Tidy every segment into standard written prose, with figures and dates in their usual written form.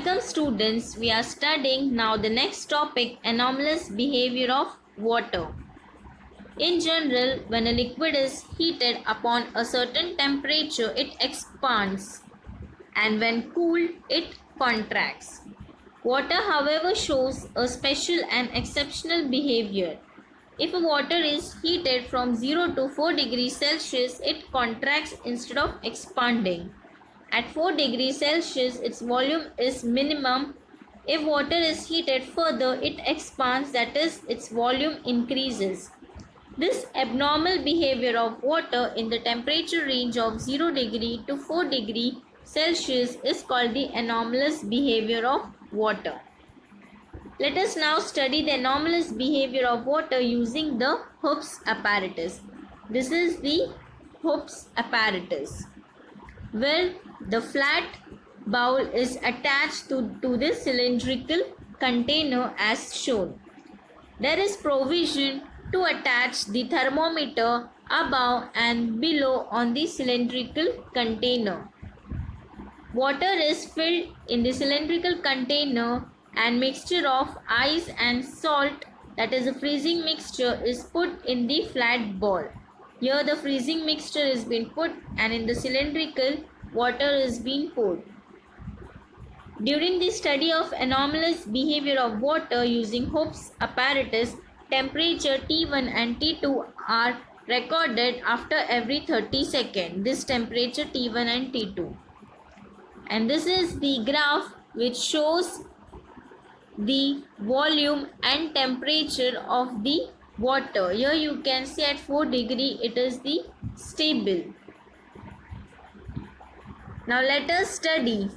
Welcome students, we are studying now the next topic, anomalous behavior of water. In general, when a liquid is heated upon a certain temperature, it expands, and when cooled, it contracts. Water, however, shows a special and exceptional behavior. If water is heated from 0 to 4 degrees Celsius, it contracts instead of expanding. At 4 degrees Celsius, its volume is minimum. If water is heated further, it expands, that is, its volume increases. This abnormal behavior of water in the temperature range of 0 degree to 4 degree Celsius is called the anomalous behavior of water. Let us now study the anomalous behavior of water using the Hooke's apparatus. This is the Hooke's apparatus, where the flat bowl is attached to this cylindrical container as shown. There is provision to attach the thermometer above and below on the cylindrical container. Water is filled in the cylindrical container and mixture of ice and salt, that is a freezing mixture, is put in the flat bowl. Here the freezing mixture is being put and in the cylindrical water is being poured. During the study of anomalous behavior of water using Hooke's apparatus, temperature T1 and T2 are recorded after every 30 seconds. This temperature T1 and T2. And this is the graph which shows the volume and temperature of the water. Here you can see at 4 degree it is the stable. Now let us study.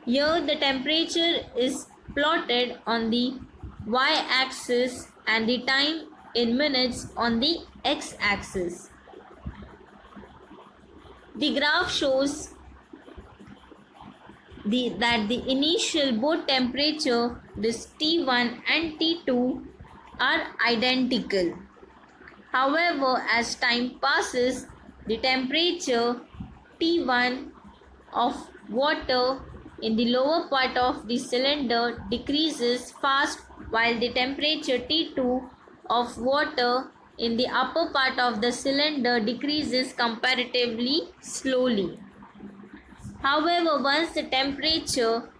Here the temperature is plotted on the y-axis and the time in minutes on the x-axis. The graph shows that the initial both temperature, this T1 and T2, are identical. However, as time passes, the temperature T1 of water in the lower part of the cylinder decreases fast, while the temperature T2 of water in the upper part of the cylinder decreases comparatively slowly. However, once the temperature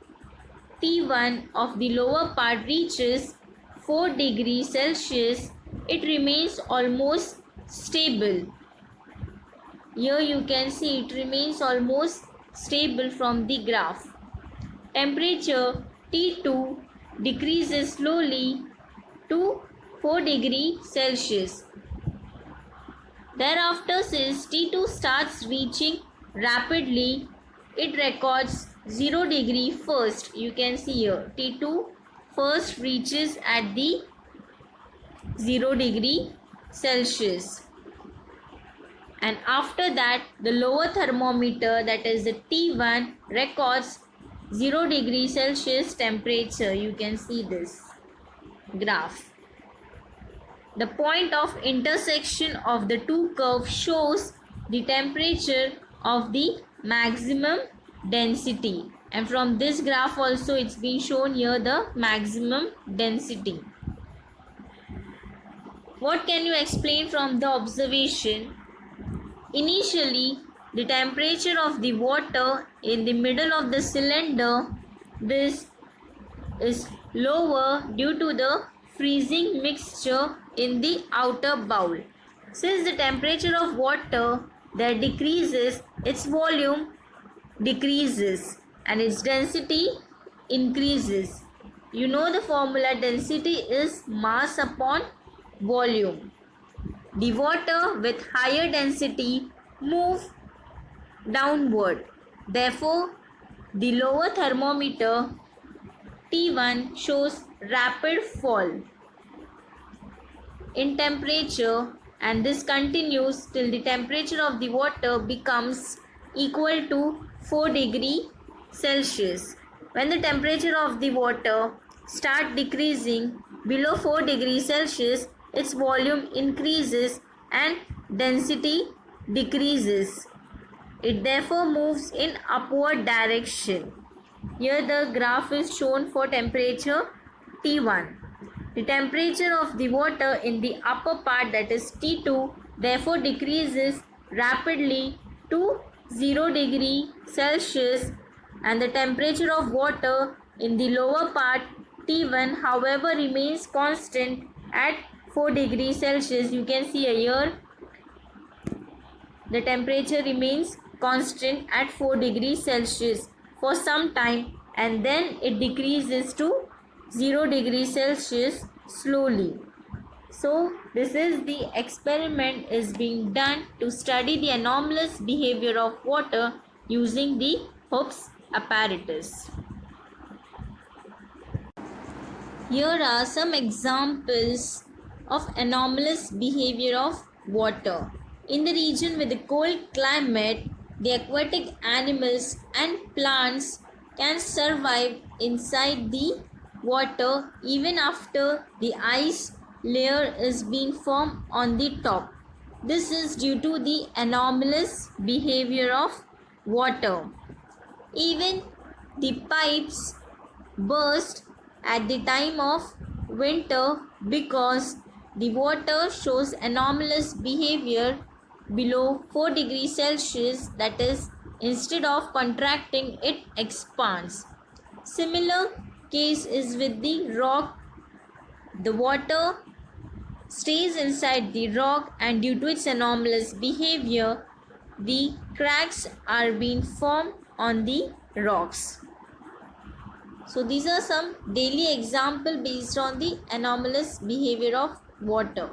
T1 of the lower part reaches 4 degrees Celsius, it remains almost stable. Here you can see it remains almost stable from the graph. Temperature T2 decreases slowly to 4 degrees Celsius. Thereafter, since T2 starts reaching rapidly, it records 0 degree first. You can see here T2 first reaches at the 0 degree Celsius, and after that the lower thermometer, that is the T1, records 0 degree Celsius temperature. You can see this graph. The point of intersection of the two curves shows the temperature of the maximum density, and from this graph also it's been shown here the maximum density. What can you explain from the observation? Initially, the temperature of the water in the middle of the cylinder, this is lower due to the freezing mixture in the outer bowl. Since the temperature of water there decreases, its volume decreases and its density increases. You know the formula, density is mass upon volume. The water with higher density move downward. Therefore, the lower thermometer T1 shows rapid fall in temperature, and this continues till the temperature of the water becomes equal to 4 degree Celsius. When the temperature of the water starts decreasing below 4 degrees Celsius, its volume increases and density decreases. It therefore moves in upward direction. Here the graph is shown for temperature T1. The temperature of the water in the upper part, that is T2, therefore decreases rapidly to 0 degree Celsius, and the temperature of water in the lower part T1 however remains constant at 4 degrees Celsius. You can see here the temperature remains constant at 4 degrees Celsius for some time, and then it decreases to 0 degrees Celsius slowly. So this is the experiment is being done to study the anomalous behavior of water using the Hooke's apparatus. Here are some examples of anomalous behavior of water. In the region with a cold climate, the aquatic animals and plants can survive inside the water even after the ice layer is being formed on the top. This is due to the anomalous behavior of water. Even the pipes burst at the time of winter because the water shows anomalous behavior below 4 degrees Celsius, that is, instead of contracting it expands. Similar case is with the rock. The water stays inside the rock, and due to its anomalous behavior the cracks are being formed on the rocks. So these are some daily example based on the anomalous behavior of water.